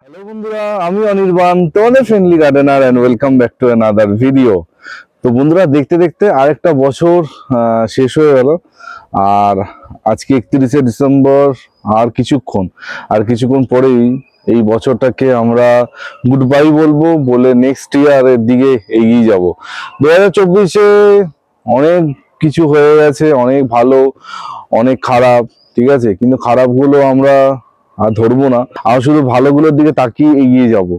Hello বন্ধুরা, আমি অনির্বাণ, তোমাদের friendly gardener and welcome back to another video. তো বন্ধুরা, দেখতে দেখতে আরেকটা বছর শেষ হয়ে গেল। আর আজকে 31শে ডিসেম্বর। আর কিছুক্ষণ পরেই এই বছরটাকে আমরা গুড বাই বলবো, বলে নেক্সট ইয়ারের দিকে এগিয়ে যাব। 2024-এ অনেক কিছু হয়ে গেছে, অনেক ভালো, অনেক খারাপ, ঠিক আছে, কিন্তু খারাপগুলো আমরা আর ধরবো না, আর শুধু ভালোগুলোর দিকে তাকিয়ে এগিয়ে যাব।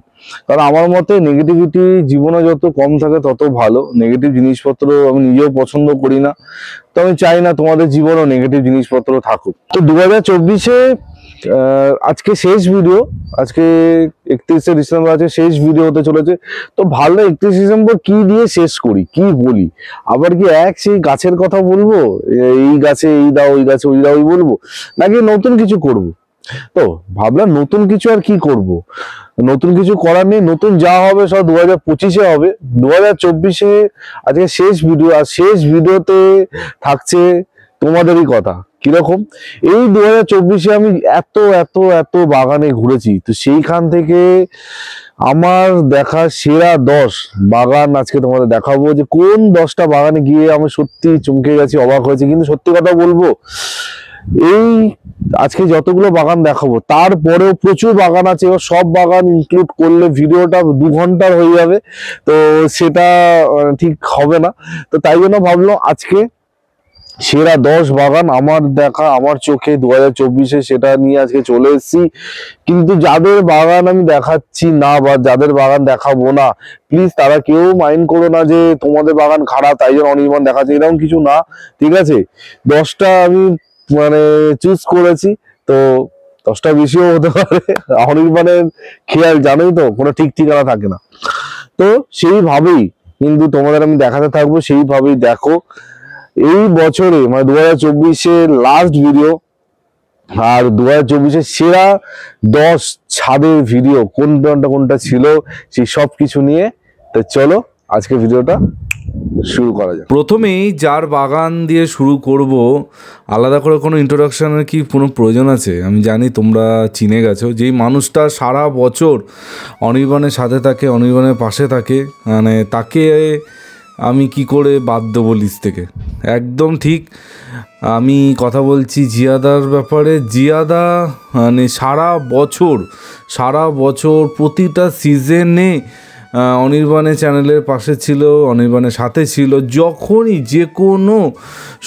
কারণ আমার মতে নেগেটিভিটি জীবনে যত কম থাকে তত ভালো। নেগেটিভ জিনিসপত্র আমি নিজেও পছন্দ করি না, তো আমি চাই না তোমাদের জীবনেও নেগেটিভ জিনিসপত্র থাকুক। তো 2024-এ আজকে শেষ ভিডিও, আজকে 31শে ডিসেম্বর আছে, শেষ ভিডিও হতে চলেছে। তো ভালো, 31 ডিসেম্বর কি দিয়ে শেষ করি, কি বলি? আবার কি সেই গাছের কথা বলবো, এই গাছে এই দাও, ওই গাছে ওই দাও, ওই বলবো, নাকি নতুন কিছু করব? তো ভাবলাম নতুন কিছু আর কি করব, নতুন কিছু করার নেই, নতুন যা হবে সব 2025-এ হবে। 2024-এ আজকে শেষ ভিডিও, আর শেষ ভিডিওতে থাকছে তোমাদেরই কথা। কিরকম এই 2024-এ আমি এত এত এত বাগানে ঘুরেছি, তো সেইখান থেকে আমার দেখা সেরা 10 বাগান আজকে তোমাদের দেখাবো, যে কোন 10টা বাগানে গিয়ে আমি সত্যি চমকে গেছি, অবাক হয়েছি। কিন্তু সত্যি কথা বলবো, এই আজকে যতগুলো বাগান দেখাবো তারপরেও প্রচুর বাগান আছে, এবার সব বাগান ইনক্লুড করলে ভিডিওটা 2 ঘন্টার হয়ে যাবে, তো সেটা ঠিক হবে না। তো তাই জন্য ভাবলাম আজকে সেরা 10 বাগান আমার দেখা, আমার চোখে 2024-এ, সেটা নিয়ে আজকে চলে এসেছি। কিন্তু যাদের বাগান আমি দেখাচ্ছি না বা যাদের বাগান দেখাবো না, প্লিজ তারা কেউ মাইন্ড করো না যে তোমাদের বাগান খারাপ তাই জন্য অনির্বাণ দেখাচ্ছে, এরকম কিছু না, ঠিক আছে? 10টা আমি চুজ করেছি, তো 10টা বেশিও হতে পারে। অনির্বাণের খেয়াল জানোই তো, কোনো ঠিক ঠিকানা থাকে না। তো সেইভাবেই কিন্তু তোমাদের আমি দেখাতে থাকবো, সেইভাবেই দেখো। এই বছরে 2024-এর লাস্ট ভিডিও, আর 2024-এর সেরা 10 ছাদের ভিডিও কোনটা কোনটা ছিল, সেই সব কিছু নিয়ে। তো চলো আজকে ভিডিওটা শুরু করা যাক। প্রথমেই যার বাগান দিয়ে শুরু করব, আলাদা করে কোনো ইন্ট্রোডাকশনের কি কোনো প্রয়োজন আছে? আমি জানি তোমরা চিনে গেছো, যেই মানুষটা সারা বছর অনির্বাণের সাথে থাকে, অনির্বাণের পাশে থাকে, তাকে আমি কি করে বাদ দেবো লিস্ট থেকে? একদম ঠিক, আমি কথা বলছি জিয়াদার ব্যাপারে। জিয়াদা সারা বছর প্রতিটা সিজনে অনির্বাণের চ্যানেলের পাশে ছিল, অনির্বাণের সাথে ছিল। যখনই যে কোনো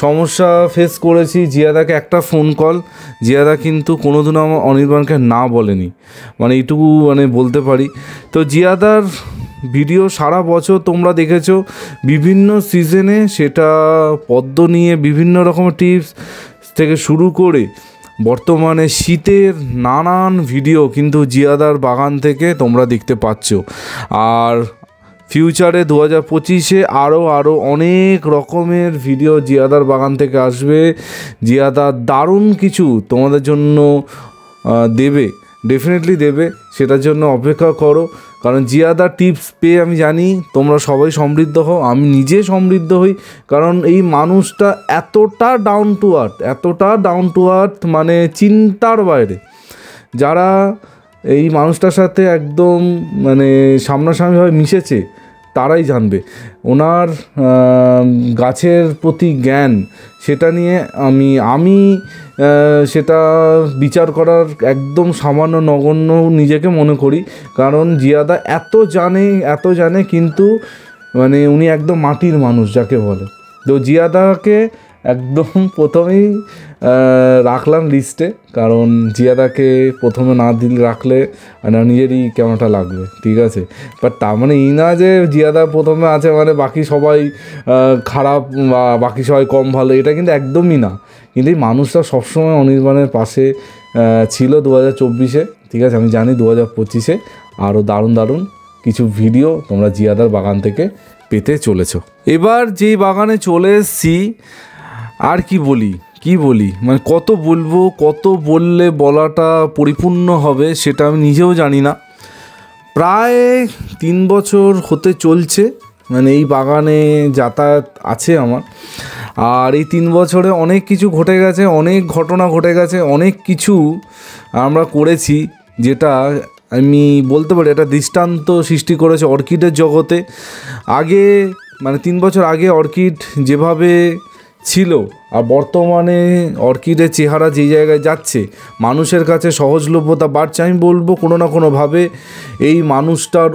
সমস্যা ফেস করেছি, জিয়াদাকে একটা ফোন কল, জিয়াদা কিন্তু কোনোদিনও আমার অনির্বাণকে না বলেনি, এইটুকু বলতে পারি। তো জিয়াদার ভিডিও সারা বছর তোমরা দেখেছো, বিভিন্ন সিজনে, সেটা পদ্ম নিয়ে বিভিন্ন রকমের টিপস থেকে শুরু করে বর্তমানে শীতের নানান ভিডিও কিন্তু জিয়াদার বাগান থেকে তোমরা দেখতে পাচ্ছ। আর ফিউচারে 2025-এ আরও অনেক রকমের ভিডিও জিয়াদার বাগান থেকে আসবে। জিয়াদা দারুণ কিছু তোমাদের জন্য দেবে, ডেফিনেটলি দেবে, সেটার জন্য অপেক্ষা করো। কারণ জিয়াদার টিপস পেয়ে আমি জানি তোমরা সবাই সমৃদ্ধ হও, আমি নিজে সমৃদ্ধ হই। কারণ এই মানুষটা এতটা ডাউন টু আর্থ, চিন্তার বাইরে। যারা এই মানুষটার সাথে একদম সামনাসামনিভাবে মিশেছে তারাই জানবে ওনার গাছের প্রতি জ্ঞান, সেটা নিয়ে আমি সেটা বিচার করার একদম সামান্য নগণ্য নিজেকে মনে করি। কারণ জিয়াদা এত জানে কিন্তু উনি একদম মাটির মানুষ যাকে বলে। তো জিয়াদাকে একদম প্রথমেই রাখলাম লিস্টে, কারণ জিয়াদাকে প্রথমে না রাখলে নিজেরই কেমনটা লাগবে, ঠিক আছে? বাট তার এই না যে জিয়াদা প্রথমে আছে বাকি সবাই খারাপ বা বাকি সবাই কম ভালো, এটা কিন্তু একদমই না। কিন্তু এই মানুষটা সবসময় অনির্বাণের পাশে ছিল 2024-এ, ঠিক আছে? আমি জানি 2025-এ আরও দারুণ কিছু ভিডিও তোমরা জিয়াদার বাগান থেকে পেতে চলেছ। এবার যেই বাগানে চলে এসেছি, আর কি বলি কত বলবো, কত বললে বলাটা পরিপূর্ণ হবে সেটা আমি নিজেও জানি না। প্রায় 3 বছর হতে চলছে এই বাগানে যাতায়াত আছে আমার। আর এই 3 বছরে অনেক কিছু ঘটে গেছে, অনেক ঘটনা ঘটে গেছে, অনেক কিছু আমরা করেছি, যেটা আমি বলতে পারি একটা দৃষ্টান্ত সৃষ্টি করেছে অর্কিডের জগতে। আগে মানে 3 বছর আগে অর্কিড যেভাবে ছিল আর বর্তমানে অর্কিডের চেহারা যে জায়গায় যাচ্ছে, মানুষের কাছে সহজলভ্যতা বাড়ছে, আমি বলবো কোনো না কোনোভাবে এই মানুষটার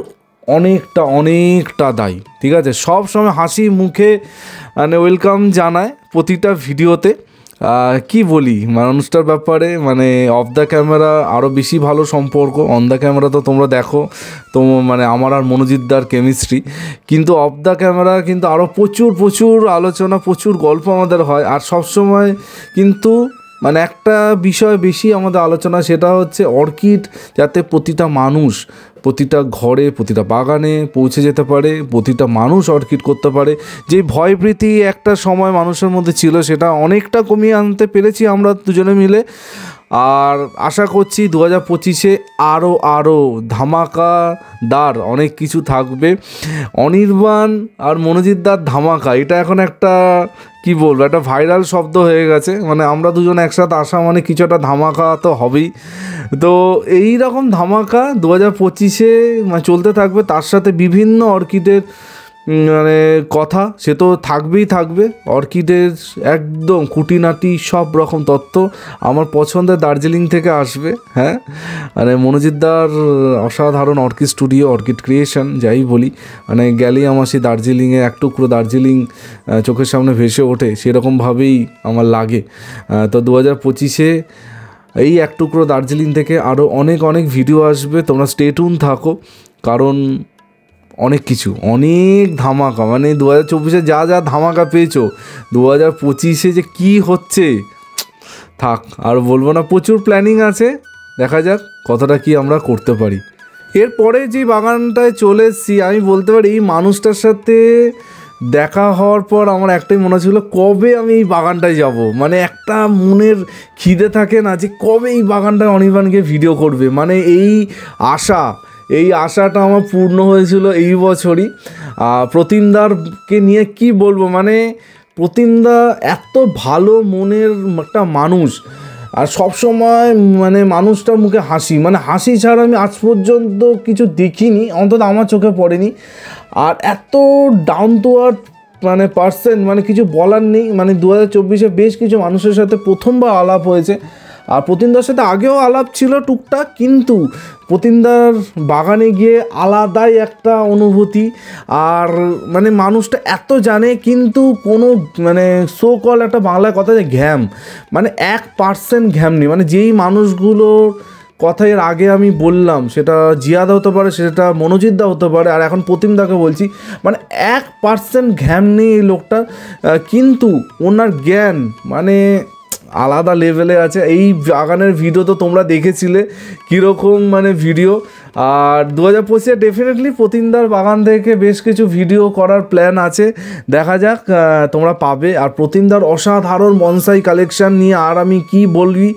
অনেকটা দায়ী। ঠিক আছে, সব সময় হাসি মুখে মানে ওয়েলকাম জানায় প্রতিটা ভিডিওতে। কি বলি মানুষটার ব্যাপারে, মানে অফ দ্য ক্যামেরা আরও বেশি ভালো সম্পর্ক, অন দ্য ক্যামেরা তো তোমরা দেখো তো মানে আমার আর মনোজিৎদার কেমিস্ট্রি, কিন্তু অফ দ্য ক্যামেরা কিন্তু আরও প্রচুর আলোচনা, প্রচুর গল্প আমাদের হয়। আর সবসময় কিন্তু মানে একটা বিষয় বেশি আমাদের আলোচনা, সেটা হচ্ছে অর্কিড যাতে প্রতিটা মানুষ, প্রতিটা ঘরে, প্রতিটা বাগানে পৌঁছে যেতে পারে, প্রতিটা মানুষ অর্কিড করতে পারে। যে ভয়ভীতি একটা সময় মানুষের মধ্যে ছিল সেটা অনেকটা কমিয়ে আনতে পেরেছি আমরা দুজনে মিলে। আর আশা করছি 2025-এ আরও ধামাকাদার অনেক কিছু থাকবে। অনির্বাণ আর মনোজিৎদার ধামাকা, এটা এখন একটা কি বলবো, একটা ভাইরাল শব্দ হয়ে গেছে। মানে আমরা দুজন একসাথে আসা মানে কিছু একটা ধামাকা তো হবেই। তো এই রকম ধামাকা 2025-এ মানে চলতে থাকবে। তার সাথে বিভিন্ন অর্কিডের মানে কথা সে তো থাকবে। অর্কিডের একদম খুঁটিনাটি সব রকম তথ্য আমার পছন্দের দার্জিলিং থেকে আসবে। হ্যাঁ, মানে মনোজিৎদার অসাধারণ অর্কিড স্টুডিও, অর্কিড ক্রিয়েশন যাই বলি, মানে গেলেই আমার সেই দার্জিলিংয়ে এক টুকরো দার্জিলিং চোখের সামনে ভেসে ওঠে, সেরকমভাবেই আমার লাগে। তো 2025-এ এই এক টুকরো দার্জিলিং থেকে আরও অনেক ভিডিও আসবে। তোমরা স্টে টিউন থাকো, কারণ অনেক ধামাকা, মানে 2024-এ যা ধামাকা পেয়েছো, 2025-এ যে কি হচ্ছে থাক আর বলবো না। প্রচুর প্ল্যানিং আছে, দেখা যাক কতটা কি আমরা করতে পারি। এরপরে যে বাগানটায় চলে এসেছি, আমি বলতে পারি এই মানুষটার সাথে দেখা হওয়ার পর আমার একটাই মনে ছিল, কবে আমি এই বাগানটায় যাব। মানে একটা মনের খিদে থাকে না যে কবে এই বাগানটায় অনির্বাণকে ভিডিও করবে, মানে এই আশাটা আমার পূর্ণ হয়েছিল এই বছরই। প্রতিমদারকে নিয়ে কি বলবো, মানে প্রতিমদা এত ভালো মনের একটা মানুষ, আর সবসময় মানে মানুষটার মুখে হাসি, মানে হাসি ছাড়া আমি আজ পর্যন্ত কিছু দেখিনি, অন্তত আমার চোখে পড়েনি। আর এত ডাউন টু আর্থ মানে পার্সন, মানে কিছু বলার নেই। মানে 2024-এ বেশ কিছু মানুষের সাথে প্রথমবার আলাপ হয়েছে, আর প্রতিমদার সাথে আগেও আলাপ ছিল টুকটাক, কিন্তু প্রতিমদার বাগানে গিয়ে আলাদাই একটা অনুভূতি। আর মানে মানুষটা এত জানে, কিন্তু কোনো মানে সো কল একটা বাংলায় কথা যে ঘ্যাম, মানে 1% ঘ্যাম নেই। মানে যেই মানুষগুলোর কথা এর আগে আমি বললাম, সেটা জিয়াদা হতে পারে, সেটা মনোজিৎদা হতে পারে, আর এখন প্রতিমদাকে বলছি, মানে 1% ঘ্যাম নেই এই লোকটা, কিন্তু ওনার জ্ঞান মানে আলাদা লেভেলে আছে। এই বাগানের ভিডিও তো তোমরা দেখেছিলে কীরকম মানে ভিডিও। আর 2025-এ ডেফিনেটলি প্রতিমদার বাগান থেকে বেশ কিছু ভিডিও করার প্ল্যান আছে, দেখা যাক তোমরা পাবে। আর প্রতিমদার অসাধারণ বনসাই কালেকশান নিয়ে আর আমি কি বলবি,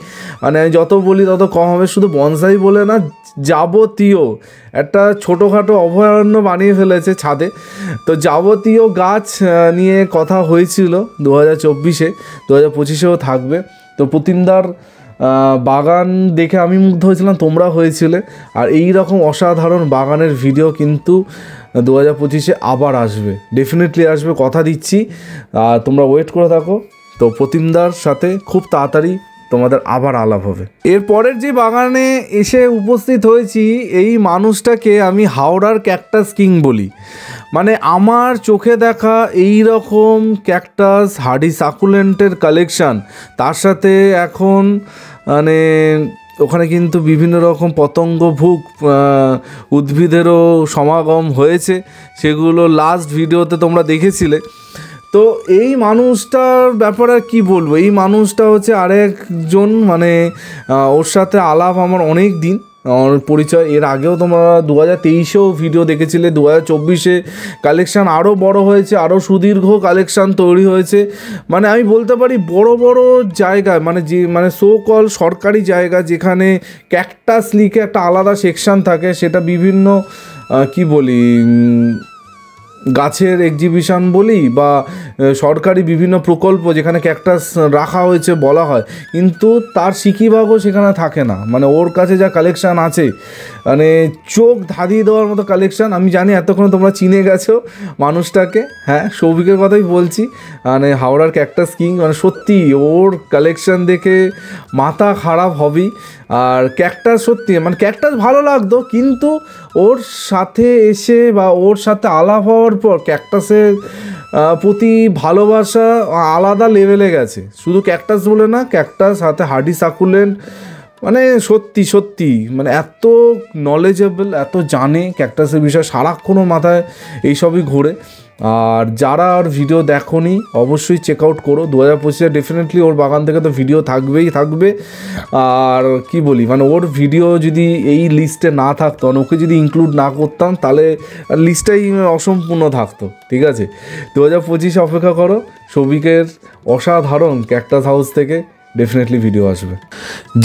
মানে যত বলি তত কম হবে। শুধু বনসাই বলে না, যাবতীয় একটা ছোটোখাটো অভয়ারণ্য বানিয়ে ফেলেছে ছাদে। তো যাবতীয় গাছ নিয়ে কথা হয়েছিল 2024-এ, 2025-এও থাকবে। তো প্রতিমদার বাগান দেখে আমি মুগ্ধ হয়েছিলাম, তোমরা হয়েছিলে। আর এই রকম অসাধারণ বাগানের ভিডিও কিন্তু 2025-এ আবার আসবে, ডেফিনেটলি আসবে, কথা দিচ্ছি। তোমরা ওয়েট করে থাকো। তো প্রতিমদার সাথে খুব তাড়াতাড়ি তোমাদের আবার আলাপ হবে। এরপরের যে বাগানে এসে উপস্থিত হয়েছি, এই মানুষটাকে আমি হাওড়ার ক্যাকটাস কিং বলি। মানে আমার চোখে দেখা এই রকম ক্যাকটাস, হার্ডি সাকুলেন্টের কালেকশান, তার সাথে এখন মানে ওখানে কিন্তু বিভিন্ন রকম পতঙ্গভুক উদ্ভিদেরও সমাগম হয়েছে, সেগুলো লাস্ট ভিডিওতে তোমরা দেখেছিলে। তো এই মানুষটার ব্যাপারে কি বলবো, এই মানুষটা হচ্ছে আরেকজন, মানে ওর সাথে আলাপ আমার অনেক দিন পরিচয়। এর আগেও তোমরা 2023-এও ভিডিও দেখেছিলে, 2024-এ কালেকশান আরও বড় হয়েছে, আরও সুদীর্ঘ কালেকশান তৈরি হয়েছে। মানে আমি বলতে পারি বড় জায়গায়, মানে যে মানে সো কল সরকারি জায়গা, যেখানে ক্যাকটাস লিখে একটা আলাদা সেকশান থাকে, সেটা বিভিন্ন কি বলি গাছের এক্সিবিশন বলি বা সরকারি বিভিন্ন প্রকল্প যেখানে ক্যাকটাস রাখা হয়েছে বলা হয়, কিন্তু তার সিকিভাগও সেখানে থাকে না। মানে ওর কাছে যা কালেকশান আছে, মানে চোখ ধাঁধিয়ে দেওয়ার মতো কালেকশান। আমি জানি এতক্ষণ তোমরা চিনে গেছো মানুষটাকে, হ্যাঁ সৌভিকের কথাই বলছি, মানে হাওড়ার ক্যাকটাস কিং। মানে সত্যি ওর কালেকশান দেখে মাথা খারাপ হবেই। আর ক্যাকটাস সত্যি মানে ক্যাকটাস ভালো লাগতো, কিন্তু ওর সাথে এসে বা ওর সাথে আলাপ হওয়ার পর ক্যাকটাসের প্রতি ভালোবাসা আলাদা লেভেলে গেছে। শুধু ক্যাকটাস বলে না, ক্যাকটাস সাথে হার্ডি সাকুলেন্ট, মানে সত্যি সত্যি মানে এত নলেজেবল, এত জানে ক্যাকটাসের বিষয়ে, সারাক্ষণও মাথায় এইসবই ঘোরে। আর যারা আর ভিডিও দেখোনি অবশ্যই চেক আউট করো। 2025-এ ডেফিনেটলি ওর বাগান থেকে তো ভিডিও থাকবেই থাকবে। আর কি বলি, মানে ওর ভিডিও যদি এই লিস্টে না থাকতো, মানে ওকে যদি ইনক্লুড না করতাম, তাহলে লিস্টটাই অসম্পূর্ণ থাকতো। ঠিক আছে, 2025-এ অপেক্ষা করো, সৌভিকের অসাধারণ ক্যাকটাস হাউস থেকে ডেফিনেটলি ভিডিও আসবে।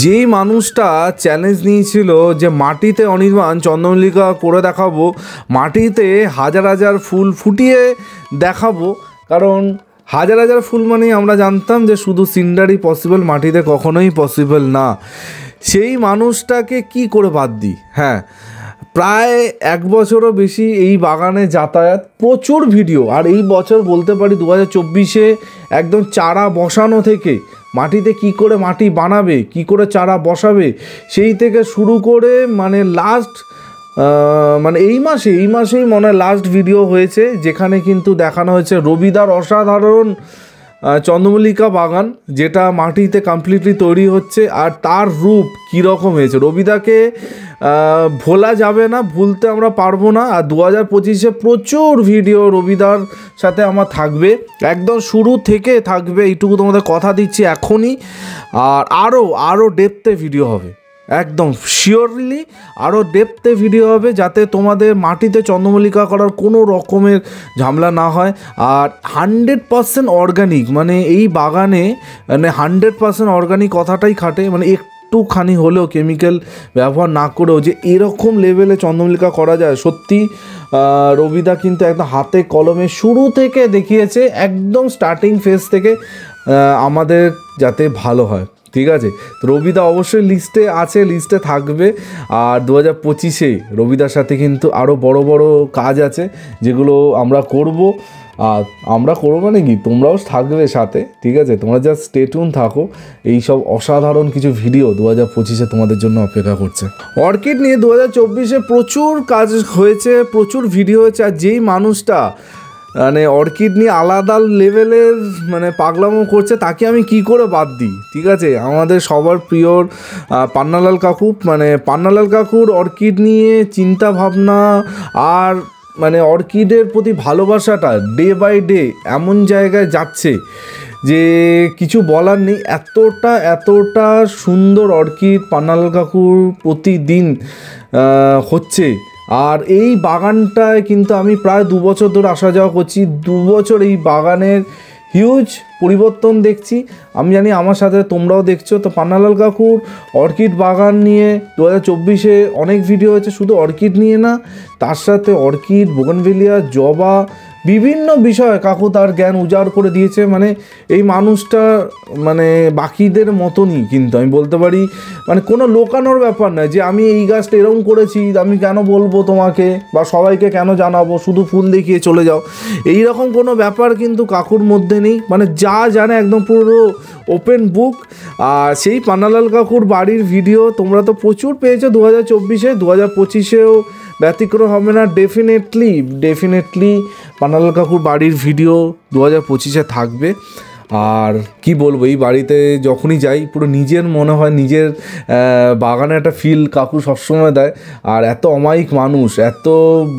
যেই মানুষটা চ্যালেঞ্জ নিয়েছিল যে মাটিতে অনির্বাণ চন্দ্রমল্লিকা করে দেখাবো, মাটিতে হাজার হাজার ফুল ফুটিয়ে দেখাবো, কারণ হাজার হাজার ফুল মানেই আমরা জানতাম যে শুধু সিন্ডারই পসিবল, মাটিতে কখনোই পসিবল না। সেই মানুষটাকে কি করে বাদ দিই? হ্যাঁ, প্রায় 1 বছরও বেশি এই বাগানে যাতায়াত, প্রচুর ভিডিও। আর এই বছর বলতে পারি 2024-এ একদম চারা বসানো থেকে, মাটিতে কি করে মাটি বানাবে, কি করে চারা বসাবে, সেই থেকে শুরু করে মানে লাস্ট মানে এই মাসেই মনে হয় লাস্ট ভিডিও হয়েছে, যেখানে কিন্তু দেখানো হয়েছে রবিদার অসাধারণ চন্দ্রমল্লিকা বাগান, যেটা মাটিতে কমপ্লিটলি তৈরি হচ্ছে। আর তার রূপ কীরকম হয়েছে রবিদাকে ভোলা যাবে না, ভুলতে আমরা পারবো না। আর 2025-এ প্রচুর ভিডিও রবিদার সাথে আমার থাকবে, একদম শুরু থেকে থাকবে, এইটুকু তোমাদের কথা দিচ্ছি এখনই। আর আরও ডেপথে ভিডিও হবে, একদম শিওরলি আরও ডেপথে ভিডিও হবে, যাতে তোমাদের মাটিতে চন্দ্রমল্লিকা করার কোনো রকমের ঝামেলা না হয়। আর 100% অর্গানিক, মানে এই বাগানে মানে 100% অর্গানিক কথাটাই খাটে, মানে একটুখানি হলেও কেমিক্যাল ব্যবহার না করেও যে এরকম লেভেলে চন্দ্রমল্লিকা করা যায়, সত্যি রবিদা কিন্তু একদম হাতে কলমে শুরু থেকে দেখিয়েছে, একদম স্টার্টিং ফেজ থেকে আমাদের যাতে ভালো হয়। ঠিক আছে, তো রবিদা অবশ্যই লিস্টে আছে, লিস্টে থাকবে। আর 2025-এ রবিদার সাথে কিন্তু আরও বড় বড় কাজ আছে, যেগুলো আমরা করব। আর আমরা করবো মানে কি, তোমরাও থাকবে সাথে। ঠিক আছে, তোমরা জাস্ট স্টে টিউন থাকো, এই সব অসাধারণ কিছু ভিডিও 2025-এ তোমাদের জন্য অপেক্ষা করছে। অর্কিড নিয়ে 2024-এ প্রচুর কাজ হয়েছে, প্রচুর ভিডিও হয়েছে। আর যেই মানুষটা মানে অর্কিড নিয়ে আলাদা লেভেলের মানে পাগলামো করছে, তাকে আমি কি করে বাদ দিই? ঠিক আছে, আমাদের সবার প্রিয় পান্নালাল কাকু, মানে পান্নালাল কাকুর অর্কিড নিয়ে চিন্তা ভাবনা আর মানে অর্কিডের প্রতি ভালোবাসাটা ডে বাই ডে এমন জায়গায় যাচ্ছে যে কিছু বলার নেই। এতটা সুন্দর অর্কিড পান্নালাল কাকুর প্রতিদিন হচ্ছে। আর এই বাগানটায় কিন্তু আমি প্রায় 2 বছর ধরে আসা যাওয়া করছি, 2 বছর এই বাগানের হিউজ পরিবর্তন দেখছি। আমি জানি আমার সাথে তোমরাও দেখছো। তো পান্নালাল কাকুর অর্কিড বাগান নিয়ে 2024-এ অনেক ভিডিও হয়েছে, শুধু অর্কিড নিয়ে না, তার সাথে অর্কিড, বোগনভেলিয়া, জবা, বিভিন্ন বিষয়ে কাকু তার জ্ঞান উজাড় করে দিয়েছে। মানে এই মানুষটা মানে বাকিদের মতনই, কিন্তু আমি বলতে পারি মানে কোনো লোকানোর ব্যাপার নয় যে আমি এই গাছটা এরকম করেছি, আমি কেন বলবো তোমাকে বা সবাইকে কেন জানাবো, শুধু ফুল দেখিয়ে চলে যাও, এই রকম কোনো ব্যাপার কিন্তু কাকুর মধ্যে নেই। মানে যা জানে একদম পুরো ওপেন বুক। আর সেই পান্নালাল কাকুর বাড়ির ভিডিও তোমরা তো প্রচুর পেয়েছো 2024-এ, 2025-এও ব্যতিক্রম হবে না। ডেফিনেটলি পান্নালাল কাকুর বাড়ির ভিডিও 2025-এ থাকবে। আর কি বলবো, এই বাড়িতে যখনই যাই পুরো নিজের মনে হয়, নিজের বাগানে একটা ফিল কাকু সবসময় দেয়। আর এত অমায়িক মানুষ, এত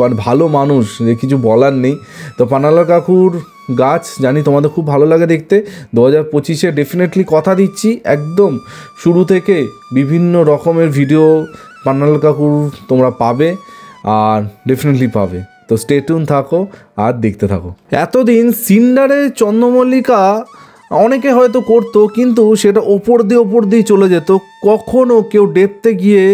মানে ভালো মানুষ যে কিছু বলার নেই। তো পান্নালাল কাকুর গাছ জানি তোমাদের খুব ভালো লাগে দেখতে। 2025-এ ডেফিনেটলি কথা দিচ্ছি, একদম শুরু থেকে বিভিন্ন রকমের ভিডিও পান্নালাল কাকুর তোমরা পাবে, আর ডেফিনেটলি পাবে। তো স্টে টিউন থাকো আর দেখতে থাকো। এতদিন সিন্ডারে চন্দ্রমল্লিকা অনেকে হয়তো করতো, কিন্তু সেটা ওপর দিয়ে চলে যেত। কখনও কেউ ডেপতে গিয়ে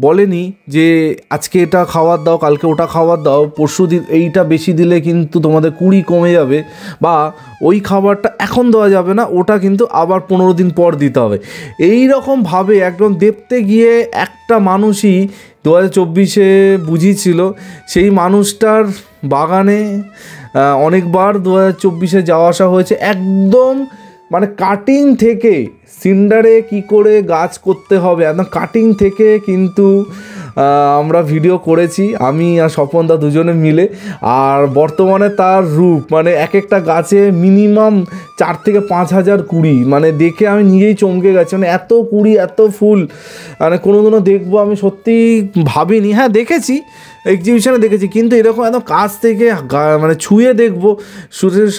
বলেনি যে আজকে এটা খাবার দাও, কালকে ওটা খাবার দাও, পরশু দিন এইটা বেশি দিলে কিন্তু তোমাদের কুড়ি কমে যাবে, বা ওই খাবারটা এখন দেওয়া যাবে না, ওটা কিন্তু আবার 15 দিন পর দিতে হবে। এই রকমভাবে একদম ডেপতে গিয়ে একটা মানুষই 2024-এ বুঝিয়েছিল। সেই মানুষটার বাগানে অনেকবার 2024-এ যাওয়া আসা হয়েছে। একদম মানে কাটিং থেকে সিন্ডারে কি করে গাছ করতে হবে, একদম কাটিং থেকে কিন্তু আমরা ভিডিও করেছি আমি আর স্বপনদা দুজনে মিলে। আর বর্তমানে তার রূপ মানে এক একটা গাছে মিনিমাম 4 থেকে 5 হাজার কুড়ি, মানে দেখে আমি নিজেই চমকে গেছি। মানে এত কুড়ি, এত ফুল মানে কোনোদিনও দেখবো আমি সত্যি ভাবিনি। হ্যাঁ দেখেছি, এক্সিবিশনে দেখেছি, কিন্তু এরকম একদম কাছ থেকে মানে ছুঁয়ে দেখবো সূর্যের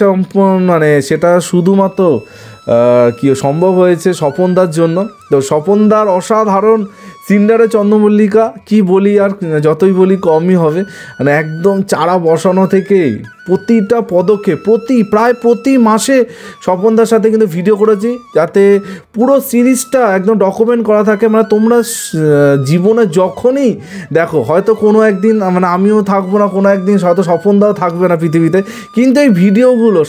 মানে সেটা শুধুমাত্র কি সম্ভব হয়েছে স্বপনদার জন্য। তো স্বপনদার অসাধারণ সিন্ডারে চন্দ্রমল্লিকা কি বলি, আর যতই বলি কমই হবে। মানে একদম চারা বসানো থেকে প্রতিটা পদক্ষেপ প্রায় প্রতি মাসে স্বপনদার সাথে কিন্তু ভিডিও করেছি, যাতে পুরো সিরিজটা একদম ডকুমেন্ট করা থাকে। মানে তোমরা জীবনে যখনই দেখো, হয়তো কোনো একদিন মানে আমিও থাকবো না, কোনো একদিন হয়তো স্বপনদাও থাকবে না পৃথিবীতে, কিন্তু এই ভিডিওগুলো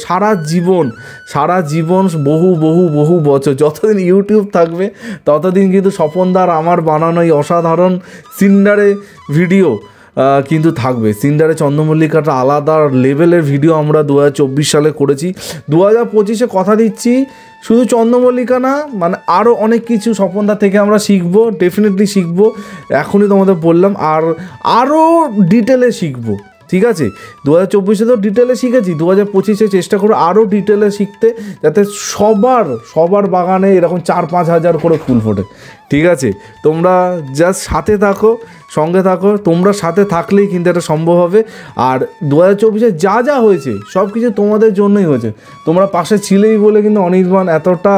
সারা জীবন বহু বহু বহু বছর যতদিন ইউটিউব থাকবে ততদিন কিন্তু স্বপনদার আমার বানানো এই অসাধারণ সিন্ডারে ভিডিও কিন্তু থাকবে। সিন্ডারে চন্দ্রমল্লিকাটা আলাদা লেভেলের ভিডিও আমরা 2024 সালে করেছি। 2025-এ কথা দিচ্ছি শুধু চন্দ্রমল্লিকা না, মানে আরও অনেক কিছু স্বপনদা থেকে আমরা শিখবো, ডেফিনেটলি শিখবো। এখনই তোমাদের বললাম, আর আরও ডিটেলে শিখবো। ঠিক আছে, 2024-এ তো ডিটেলে শিখেছি, 2025-এ চেষ্টা করবো আরও ডিটেলে শিখতে, যাতে সবার বাগানে এরকম 4-5 হাজার করে ফুল ফোটে। ঠিক আছে, তোমরা জাস্ট সাথে থাকো, সঙ্গে থাকো, তোমরা সাথে থাকলেই কিন্তু এটা সম্ভব হবে। আর 2024-এ যা হয়েছে সব কিছু তোমাদের জন্যই হয়েছে, তোমরা পাশে ছিলেই বলে কিন্তু অনির্বাণ এতটা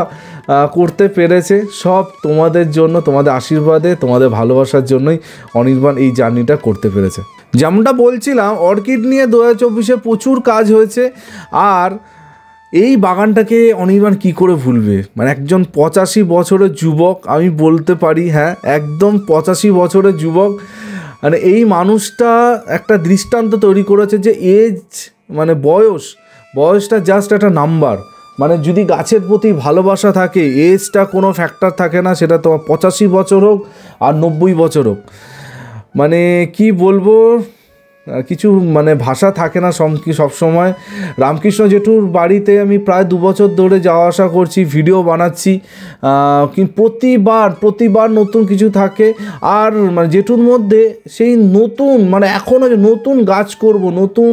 করতে পেরেছে। সব তোমাদের জন্য, তোমাদের আশীর্বাদে, তোমাদের ভালোবাসার জন্যই অনির্বাণ এই জার্নিটা করতে পেরেছে। যেমনটা বলছিলাম, অর্কিড নিয়ে 2024-এ প্রচুর কাজ হয়েছে। আর এই বাগানটাকে অনির্বাণ কী করে ভুলবে, মানে একজন 85 বছরের যুবক, আমি বলতে পারি, হ্যাঁ একদম 85 বছরের যুবক। মানে এই মানুষটা একটা দৃষ্টান্ত তৈরি করেছে যে এজ মানে বয়সটা জাস্ট একটা নাম্বার। মানে যদি গাছের প্রতি ভালোবাসা থাকে, এজটা কোনো ফ্যাক্টর থাকে না, সেটা তোমার 85 বছর হোক আর 90 বছর হোক। মানে কি বলবো, কিছু মানে ভাষা থাকে না সবসময়। রামকৃষ্ণ জেঠুর বাড়িতে আমি প্রায় 2 বছর ধরে যাওয়া আসা করছি, ভিডিও বানাচ্ছি, কিন্তু প্রতিবার নতুন কিছু থাকে। আর মানে জেঠুর মধ্যে সেই নতুন, মানে এখনও যে নতুন গাছ করব, নতুন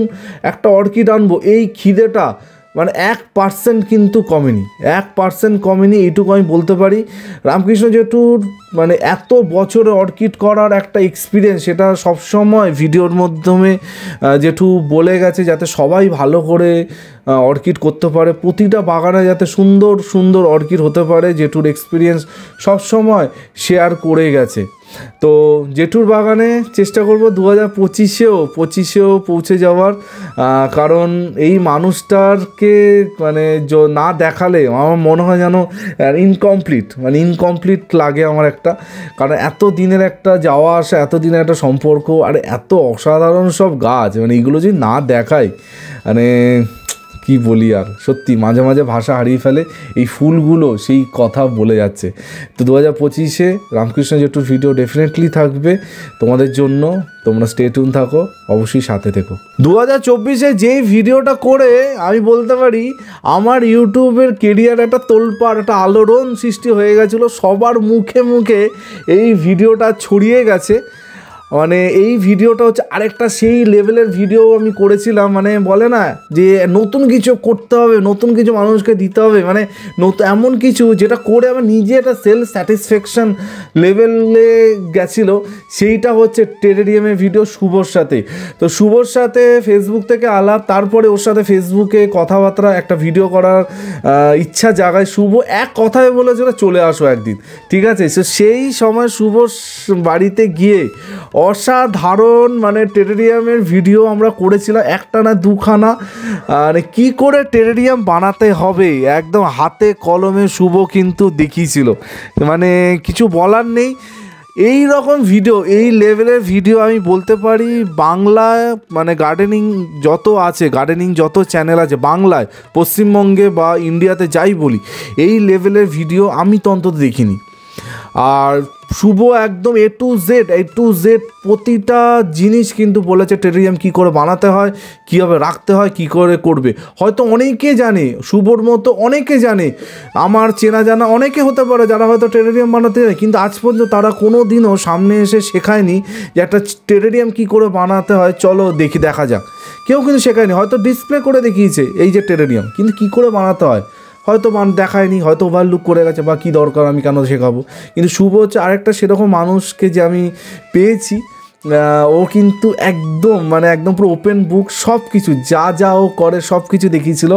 একটা অর্কিড আনবো, এই খিদেটা মানে 1% কিন্তু কমেনি, 1% কমেনি, এইটুকু আমি বলতে পারি। রামকৃষ্ণ জেঠুর মানে এত বছরে অর্কিড করার একটা এক্সপিরিয়েন্স, সেটা সবসময় ভিডিওর মাধ্যমে জেঠু বলে গেছে, যাতে সবাই ভালো করে অর্কিড করতে পারে, প্রতিটা বাগানে যাতে সুন্দর সুন্দর অর্কিড হতে পারে। জেঠুর এক্সপিরিয়েন্স সবসময় শেয়ার করে গেছে। তো জেঠুর বাগানে চেষ্টা করব 2025-এও পৌঁছে যাওয়ার, কারণ এই মানুষটাকে মানে না দেখালে আমার মনে হয় যেন ইনকমপ্লিট লাগে আমার একটা। কারণ এত দিনের একটা যাওয়া আসা, এত দিনের একটা সম্পর্ক, আর এত অসাধারণ সব গাছ, মানে এইগুলো যদি না দেখায়, মানে কি বলি আর, সত্যি মাঝে মাঝে ভাষা হারিয়ে ফেলে। এই ফুলগুলো সেই কথা বলে যাচ্ছে। তো 2025-এ রামকৃষ্ণ জেঠুর ভিডিও ডেফিনেটলি থাকবে তোমাদের জন্য, তোমরা স্টে টিউন থাকো, অবশ্যই সাথে থেকো। 2024-এ যেই ভিডিওটা করে আমি বলতে পারি আমার ইউটিউবের কেরিয়ার একটা তোলপাড়, একটা আলোড়ন সৃষ্টি হয়ে গেছিলো। সবার মুখে মুখে এই ভিডিওটা ছড়িয়ে গেছে। মানে এই ভিডিওটা হচ্ছে আরেকটা সেই লেভেলের ভিডিও আমি করেছিলাম। মানে বলে না যে নতুন কিছু করতে হবে, নতুন কিছু মানুষকে দিতে হবে, মানে এমন কিছু যেটা করে আমার নিজে একটা সেলফ স্যাটিসফ্যাকশান লেভেলে গেছিলো। সেইটা হচ্ছে টেরেরিয়ামের ভিডিও শুভর সাথে। তো শুভর সাথে ফেসবুক থেকে আলাপ, তারপরে ওর সাথে ফেসবুকে কথাবার্তা, একটা ভিডিও করার ইচ্ছা জাগায়। শুভ এক কথায় বলেছিল চলে আসো একদিন, ঠিক আছে। তো সেই সময় শুভ বাড়িতে গিয়ে অসাধারণ মানে টেরেরিয়ামের ভিডিও আমরা করেছিলাম, একটা না দুখানা। মানে কী করে টেরেরিয়াম বানাতে হবে একদম হাতে কলমে শুভ কিন্তু দেখিয়েছিল, মানে কিছু বলার নেই। এই রকম ভিডিও, এই লেভেলের ভিডিও আমি বলতে পারি বাংলায় মানে গার্ডেনিং যত আছে, গার্ডেনিং যত চ্যানেল আছে বাংলায়, পশ্চিমবঙ্গে বা ইন্ডিয়াতে যাই বলি, এই লেভেলের ভিডিও আমি তো অন্তত দেখিনি। আর শুভ একদম এ টু জেড প্রতিটা জিনিস কিন্তু বলেছে টেরেরিয়াম কী করে বানাতে হয়, কীভাবে রাখতে হয়, কী করে করবে। হয়তো অনেকে জানে, শুভর মতো অনেকে জানে, আমার চেনা জানা অনেকে হতে পারে যারা হয়তো টেরেরিয়াম বানাতে জানে, কিন্তু আজ পর্যন্ত তারা কোনো দিনও সামনে এসে শেখায়নি যে একটা টেরেরিয়াম কী করে বানাতে হয়, চলো দেখা যাক। কেউ কিন্তু শেখায়নি, হয়তো ডিসপ্লে করে দেখিয়েছে এই যে টেরেরিয়াম, কিন্তু কী করে বানাতে হয় হয়তো দেখায়নি, হয়তো ওভারলুক করে গেছে বা কী দরকার আমি কেন শেখাবো। কিন্তু শুভ হচ্ছে আরেকটা সেরকম মানুষকে যে আমি পেয়েছি, ও কিন্তু একদম পুরো ওপেন বুক, সব কিছু যা ও করে সব কিছু দেখিয়েছিল।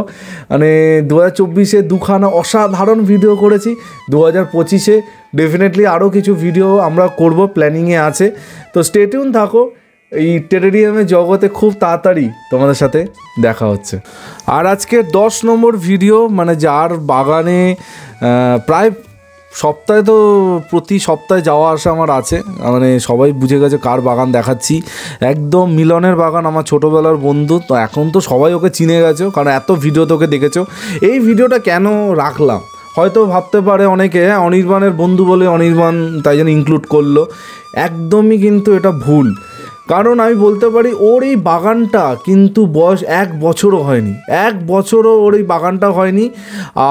মানে 2024-এ দুখানা অসাধারণ ভিডিও করেছি, 2025-এ ডেফিনেটলি আরও কিছু ভিডিও আমরা করব, প্ল্যানিংয়ে আছে। তো স্টে টিউন থাকো, এই টেরেরিয়ামের জগতে খুব তাড়াতাড়ি তোমাদের সাথে দেখা হচ্ছে। আর আজকের 10 নম্বর ভিডিও, মানে যার বাগানে প্রায় সপ্তাহে তো প্রতি সপ্তাহে যাওয়া আসা আমার আছে, মানে সবাই বুঝে গেছে কার বাগান দেখাচ্ছি। একদম মিলনের বাগান, আমার ছোটোবেলার বন্ধু, তো এখন তো সবাই ওকে চিনে গেছো কারণ এত ভিডিও তোকে দেখেছো। এই ভিডিওটা কেন রাখলাম হয়তো ভাবতে পারে অনেকে, অনির্বাণের বন্ধু বলে অনির্বাণ তাই জন্য ইনক্লুড করলো, একদমই কিন্তু এটা ভুল। কারণ আমি বলতে পারি ওর এই বাগানটা কিন্তু বয়স 1 বছরও হয়নি, 1 বছরও ওর এই বাগানটা হয়নি।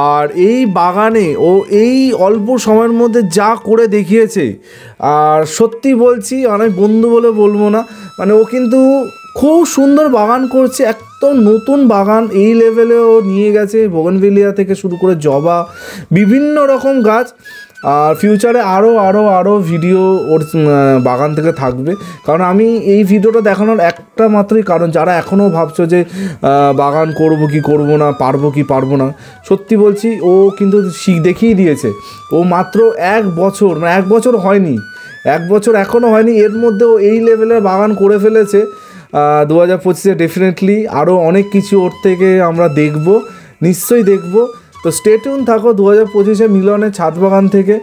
আর এই বাগানে ও এই অল্প সময়ের মধ্যে যা করে দেখিয়েছে, আর সত্যি বলছি, আমি বন্ধু বলে বলবো না, মানে ও কিন্তু খুব সুন্দর বাগান করছে, একদম নতুন বাগান এই লেভেলে ও নিয়ে গেছে। বোগনভিলিয়া থেকে শুরু করে জবা, বিভিন্ন রকম গাছ। আর ফিউচারে আরও ভিডিও ওর বাগান থেকে থাকবে। কারণ আমি এই ভিডিওটা দেখানোর একটা মাত্রই কারণ, যারা এখনও ভাবছো যে বাগান করব কি করব না, পারবো কি পারবো না, সত্যি বলছি ও কিন্তু দেখিয়ে দিয়েছে। ও মাত্র 1 বছর, মানে 1 বছর হয়নি, 1 বছর এখনও হয়নি, এর মধ্যে ও এই লেভেলের বাগান করে ফেলেছে। 2025-এ ডেফিনেটলি আরও অনেক কিছু ওর থেকে আমরা দেখব, নিশ্চয়ই দেখব। তো স্টে টিউন থাকো, 2025-এ মিলনের ছাদ বাগান থেকে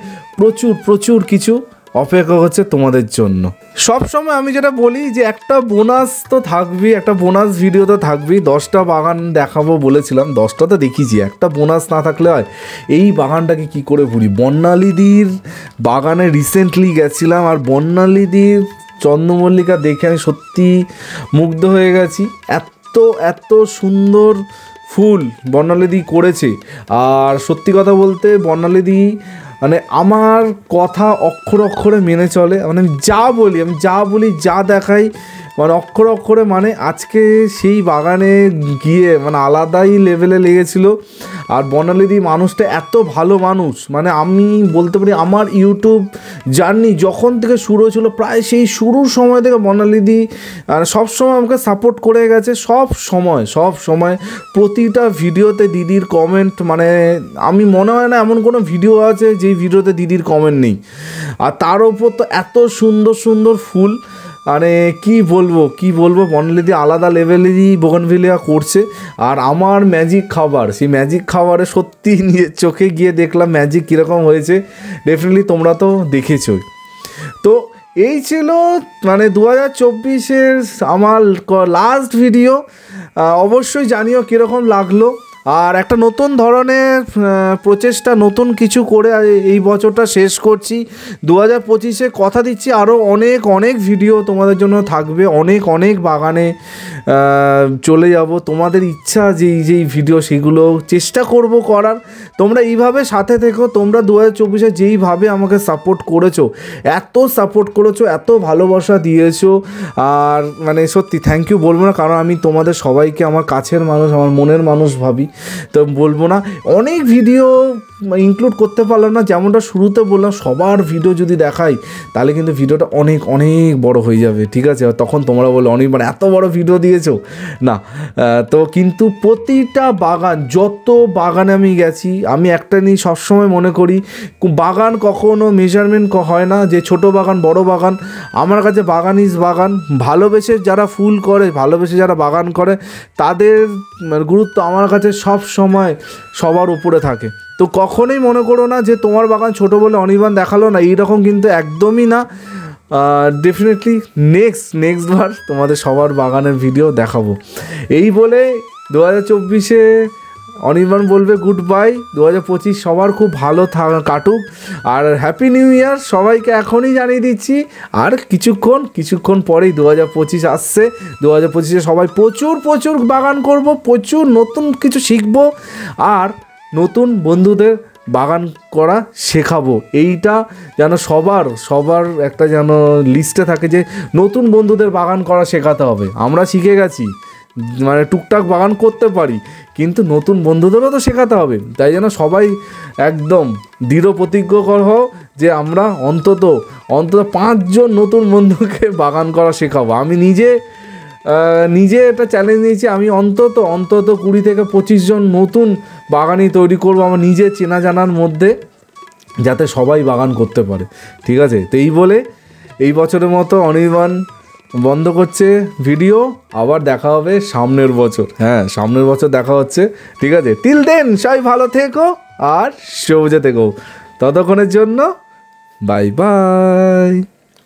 প্রচুর কিছু অপেক্ষা হচ্ছে তোমাদের জন্য। সবসময় আমি যেটা বলি যে একটা বোনাস তো থাকবেই, একটা বোনাস ভিডিও তো থাকবেই। 10টা বাগান দেখাবো বলেছিলাম, 10টা তো দেখিয়েছি, একটা বোনাস না থাকলে হয়। এই বাগানটাকে কি করে ভুলি, বর্ণালীদির বাগানে রিসেন্টলি গেছিলাম, আর বর্ণালীদির চন্দ্রমল্লিকা দেখে আমি সত্যি মুগ্ধ হয়ে গেছি। এত সুন্দর ফুল বর্ণালীদি করেছে। আর সত্যি কথা বলতে বর্ণালীদি মানে আমার কথা অক্ষরে মেনে চলে, মানে আমি যা বলি যা দেখাই মানে অক্ষরে মানে আজকে সেই বাগানে গিয়ে মানে আলাদাই লেভেলে লেগেছিল। আর বর্ণালীদি মানুষটা এত ভালো মানুষ, মানে আমি বলতে পারি আমার ইউটিউব জার্নি যখন থেকে শুরু হয়েছিল, প্রায় সেই শুরুর সময় থেকে বর্ণালীদি সবসময় আমাকে সাপোর্ট করে গেছে, সব সময় প্রতিটা ভিডিওতে দিদির কমেন্ট, মানে আমি মনে হয় না এমন কোনো ভিডিও আছে যেই ভিডিওতে দিদির কমেন্ট নেই। আর তার ওপর তো এত সুন্দর ফুল, মানে কি বলবো বর্ণালীদি আলাদা লেভেলেরই বোগনভিলিয়া করছে। আর আমার ম্যাজিক খাবার, সেই ম্যাজিক খাবারে সত্যি নিজের চোখে গিয়ে দেখলাম ম্যাজিক কীরকম হয়েছে, ডেফিনেটলি তোমরা তো দেখেছোই। তো এই ছিল মানে 2024-এর আমার লাস্ট ভিডিও। অবশ্যই জানিও কীরকম লাগলো। আর একটা নতুন ধরনের প্রচেষ্টা, নতুন কিছু করে এই বছরটা শেষ করছি। 2025-এ কথা দিচ্ছি আরও অনেক ভিডিও তোমাদের জন্য থাকবে, অনেক বাগানে চলে যাব। তোমাদের ইচ্ছা যেই ভিডিও সেগুলো চেষ্টা করব করার। তোমরা এইভাবে সাথে থেকো। তোমরা 2024-এ যেইভাবে আমাকে সাপোর্ট করেছো, এত ভালোবাসা দিয়েছো, আর মানে সত্যি থ্যাংক ইউ বলবো না, কারণ আমি তোমাদের সবাইকে আমার কাছের মানুষ, আমার মনের মানুষ ভাবি, তো বলবো না। অনেক ভিডিও ইনক্লুড করতে পারলাম না। যেমনটা শুরুতে বললাম, সবার ভিডিও যদি দেখাই তাহলে কিন্তু ভিডিওটা অনেক অনেক বড় হয়ে যাবে, ঠিক আছে? তখন তোমরা বলো অনির্বাণ এত বড় ভিডিও দিয়েছো না। তো কিন্তু প্রতিটা বাগান, যত বাগানে আমি গেছি, আমি একটা নিয়ে সবসময় মনে করি, বাগান কখনো মেজারমেন্ট হয় না যে ছোট বাগান বড় বাগান। আমার কাছে বাগান ইজ বাগান। ভালোবেসে যারা ফুল করে, ভালোবেসে যারা বাগান করে, তাদের গুরুত্ব আমার কাছে সব সময় সবার উপরে থাকে। তো কখনোই মনে করো না যে তোমার বাগান ছোট বলে অনির্বাণ দেখালো না, এইরকম কিন্তু একদমই না। ডেফিনেটলি নেক্সট বার তোমাদের সবার বাগানের ভিডিও দেখাবো। এই বলে 2024-এ অনির্বাণ বলবে গুড বাই। 2025 সবার খুব ভালো কাটুক, আর হ্যাপি নিউ ইয়ার সবাইকে এখনই জানিয়ে দিচ্ছি। আর কিছুক্ষণ পরেই 2025 আসছে। 2025-এ সবাই প্রচুর বাগান করব, প্রচুর নতুন কিছু শিখবো, আর নতুন বন্ধুদের বাগান করা শেখাবো। এইটা যেন সবার একটা যেন লিস্টে থাকে যে নতুন বন্ধুদের বাগান করা শেখাতে হবে। আমরা শিখে গেছি, মানে টুকটাক বাগান করতে পারি, কিন্তু নতুন বন্ধুদেরও তো শেখাতে হবে। তাই যেন সবাই একদম দৃঢ় প্রতিজ্ঞ হও যে আমরা অন্তত 5 জন নতুন বন্ধুকে বাগান করা শেখাবো। আমি নিজে এটা চ্যালেঞ্জ নিয়েছি, আমি অন্তত 20 থেকে 25 জন নতুন বাগানই তৈরি করবো আমার নিজের চেনা জানার মধ্যে, যাতে সবাই বাগান করতে পারে, ঠিক আছে? তো এই বলে এই বছরের মতো অনির্বাণ বন্ধ করছে ভিডিও। আবার দেখা হবে সামনের বছর। হ্যাঁ, সামনের বছর দেখা হচ্ছে, ঠিক আছে? টিল দেন সবাই ভালো থেকো আর সবুজে থেকো। ততক্ষণের জন্য বাই বাই।